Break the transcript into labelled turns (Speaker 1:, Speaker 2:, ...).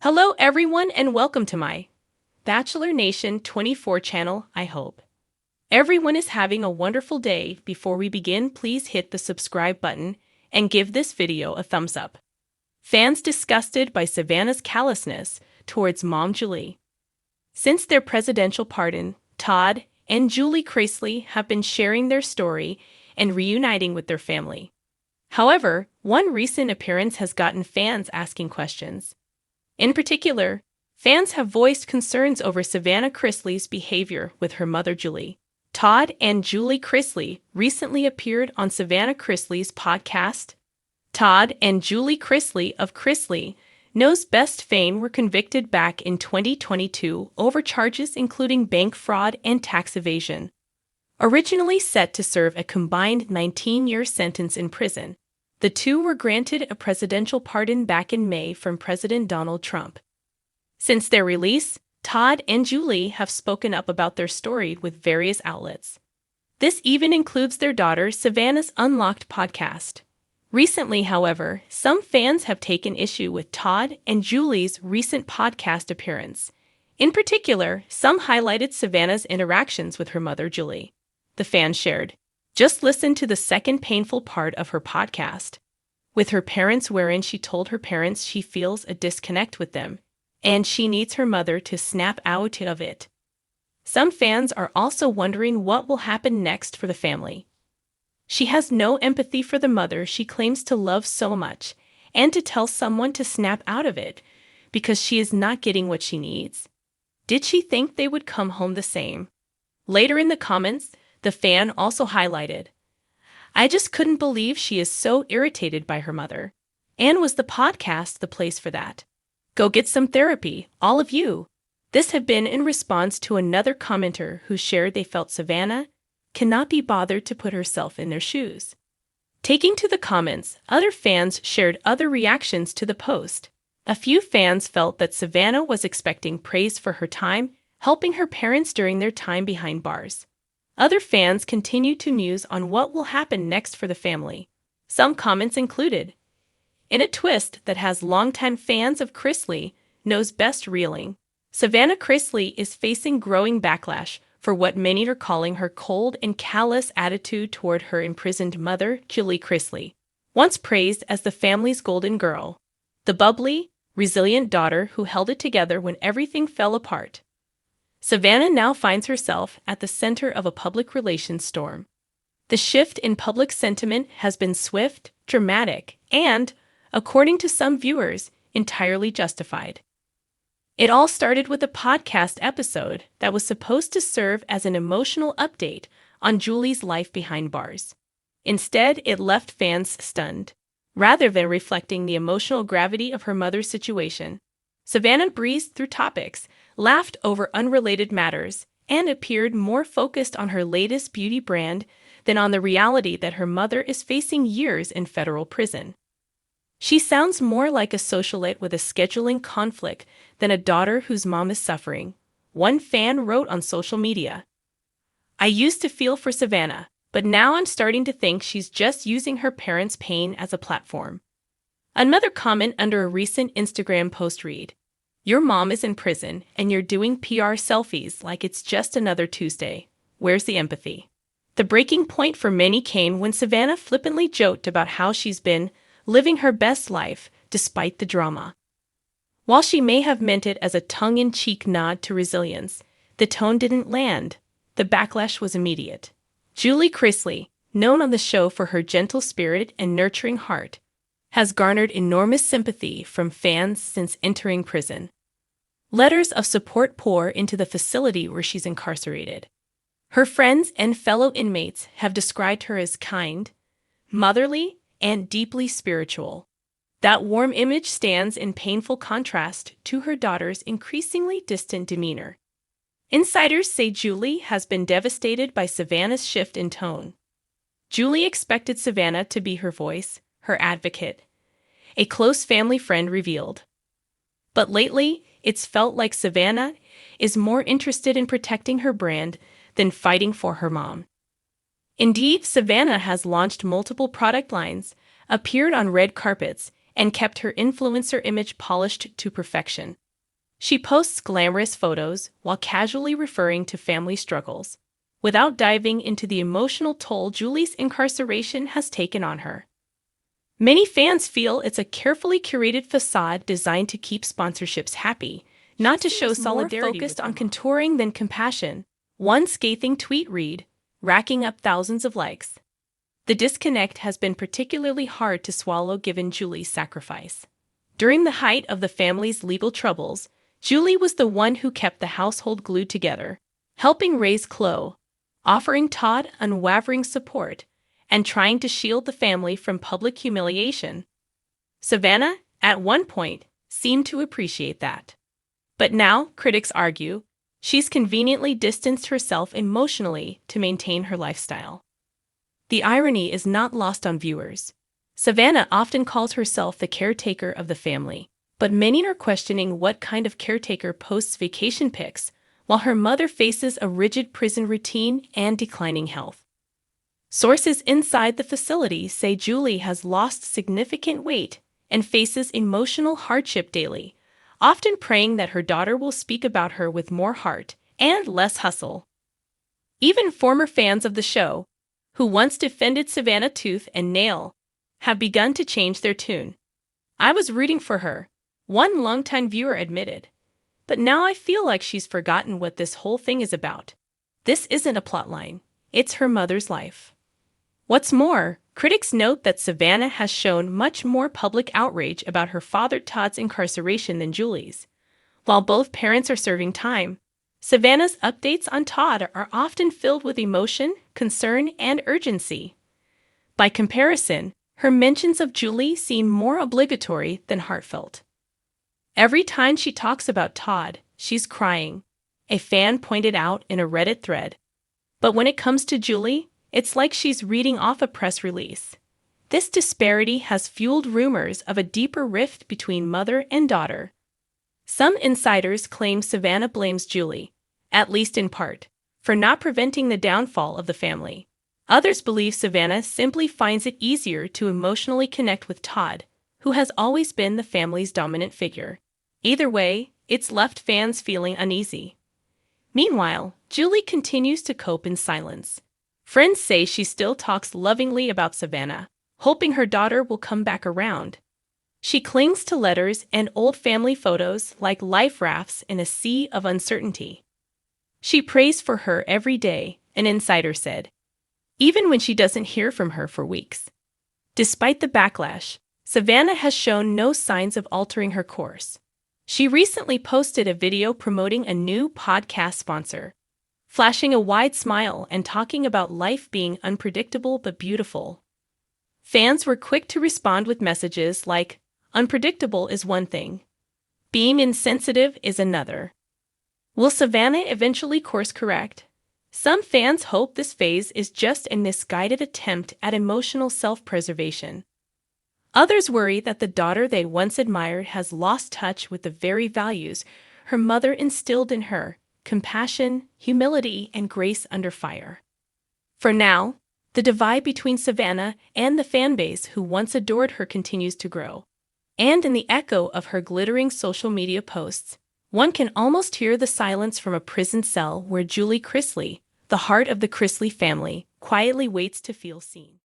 Speaker 1: Hello, everyone, and welcome to my Bachelor Nation 24 channel. I hope everyone is having a wonderful day. Before we begin, please hit the subscribe button and give this video a thumbs up. Fans disgusted by Savannah's callousness towards mom Julie. Since their presidential pardon, Todd and Julie Craisley have been sharing their story and reuniting with their family. However, one recent appearance has gotten fans asking questions. In particular, fans have voiced concerns over Savannah Craisley's behavior with her mother Julie. Todd and Julie Craisley recently appeared on Savannah Craisley's podcast. Todd and Julie Craisley of Craisley Knows Best fame were convicted back in 2022 over charges including bank fraud and tax evasion. Originally set to serve a combined 19-year sentence in prison, the two were granted a presidential pardon back in May from President Donald Trump. Since their release, Todd and Julie have spoken up about their story with various outlets. This even includes their daughter Savannah's Unlocked podcast. Recently, however, some fans have taken issue with Todd and Julie's recent podcast appearance. In particular, some highlighted Savannah's interactions with her mother Julie. The fan shared, "Just listen to the second painful part of her podcast with her parents, wherein she told her parents she feels a disconnect with them, and she needs her mother to snap out of it." Some fans are also wondering what will happen next for the family. She has no empathy for the mother she claims to love so much, and to tell someone to snap out of it because she is not getting what she needs. Did she think they would come home the same? Later in the comments, the fan also highlighted, "I just couldn't believe she is so irritated by her mother. And was the podcast the place for that? Go get some therapy, all of you." This had been in response to another commenter who shared they felt Savannah cannot be bothered to put herself in their shoes. Taking to the comments, other fans shared other reactions to the post. A few fans felt that Savannah was expecting praise for her time helping her parents during their time behind bars. Other fans continued to muse on what will happen next for the family. Some comments included, "In a twist that has longtime fans of Craisley Knows Best reeling, Savannah Craisley is facing growing backlash for what many are calling her cold and callous attitude toward her imprisoned mother, Julie Craisley, once praised as the family's golden girl, the bubbly, resilient daughter who held it together when everything fell apart. Savannah now finds herself at the center of a public relations storm. The shift in public sentiment has been swift, dramatic, and, according to some viewers, entirely justified. It all started with a podcast episode that was supposed to serve as an emotional update on Julie's life behind bars. Instead, it left fans stunned. Rather than reflecting the emotional gravity of her mother's situation, Savannah breezed through topics, laughed over unrelated matters, and appeared more focused on her latest beauty brand than on the reality that her mother is facing years in federal prison. She sounds more like a socialite with a scheduling conflict than a daughter whose mom is suffering. One fan wrote on social media, "I used to feel for Savannah, but now I'm starting to think she's just using her parents' pain as a platform." Another comment under a recent Instagram post read, "Your mom is in prison and you're doing PR selfies like it's just another Tuesday. Where's the empathy?" The breaking point for many came when Savannah flippantly joked about how she's been living her best life despite the drama. While she may have meant it as a tongue-in-cheek nod to resilience, the tone didn't land. The backlash was immediate. Julie Craisley, known on the show for her gentle spirit and nurturing heart, has garnered enormous sympathy from fans since entering prison. Letters of support pour into the facility where she's incarcerated. Her friends and fellow inmates have described her as kind, motherly, and deeply spiritual. That warm image stands in painful contrast to her daughter's increasingly distant demeanor. Insiders say Julie has been devastated by Savannah's shift in tone. Julie expected Savannah to be her voice, her advocate, a close family friend revealed. But lately, it's felt like Savannah is more interested in protecting her brand than fighting for her mom. Indeed, Savannah has launched multiple product lines, appeared on red carpets, and kept her influencer image polished to perfection. She posts glamorous photos while casually referring to family struggles, without diving into the emotional toll Julie's incarceration has taken on her. Many fans feel it's a carefully curated facade designed to keep sponsorships happy, not to show solidarity. More focused on contouring than compassion. One scathing tweet read, racking up thousands of likes. The disconnect has been particularly hard to swallow given Julie's sacrifice. During the height of the family's legal troubles, Julie was the one who kept the household glued together, helping raise Chloe, offering Todd unwavering support, and trying to shield the family from public humiliation. Savannah, at one point, seemed to appreciate that. But now, critics argue, she's conveniently distanced herself emotionally to maintain her lifestyle. The irony is not lost on viewers. Savannah often calls herself the caretaker of the family, but many are questioning what kind of caretaker posts vacation pics, while her mother faces a rigid prison routine and declining health. Sources inside the facility say Julie has lost significant weight and faces emotional hardship daily, often praying that her daughter will speak about her with more heart and less hustle. Even former fans of the show, who once defended Savannah tooth and nail, have begun to change their tune. "I was rooting for her," one longtime viewer admitted. "But now I feel like she's forgotten what this whole thing is about. This isn't a plotline. It's her mother's life." What's more, critics note that Savannah has shown much more public outrage about her father Todd's incarceration than Julie's. While both parents are serving time, Savannah's updates on Todd are often filled with emotion, concern, and urgency. By comparison, her mentions of Julie seem more obligatory than heartfelt. Every time she talks about Todd, she's crying, a fan pointed out in a Reddit thread. But when it comes to Julie, it's like she's reading off a press release. This disparity has fueled rumors of a deeper rift between mother and daughter. Some insiders claim Savannah blames Julie, at least in part, for not preventing the downfall of the family. Others believe Savannah simply finds it easier to emotionally connect with Todd, who has always been the family's dominant figure. Either way, it's left fans feeling uneasy. Meanwhile, Julie continues to cope in silence. Friends say she still talks lovingly about Savannah, hoping her daughter will come back around. She clings to letters and old family photos like life rafts in a sea of uncertainty. She prays for her every day, an insider said, even when she doesn't hear from her for weeks. Despite the backlash, Savannah has shown no signs of altering her course. She recently posted a video promoting a new podcast sponsor, flashing a wide smile and talking about life being unpredictable but beautiful. Fans were quick to respond with messages like, "Unpredictable is one thing. Being insensitive is another." Will Savannah eventually course correct? Some fans hope this phase is just a misguided attempt at emotional self-preservation. Others worry that the daughter they once admired has lost touch with the very values her mother instilled in her: compassion, humility, and grace under fire. For now, the divide between Savannah and the fanbase who once adored her continues to grow. And in the echo of her glittering social media posts, one can almost hear the silence from a prison cell where Julie Chrisley, the heart of the Chrisley family, quietly waits to feel seen.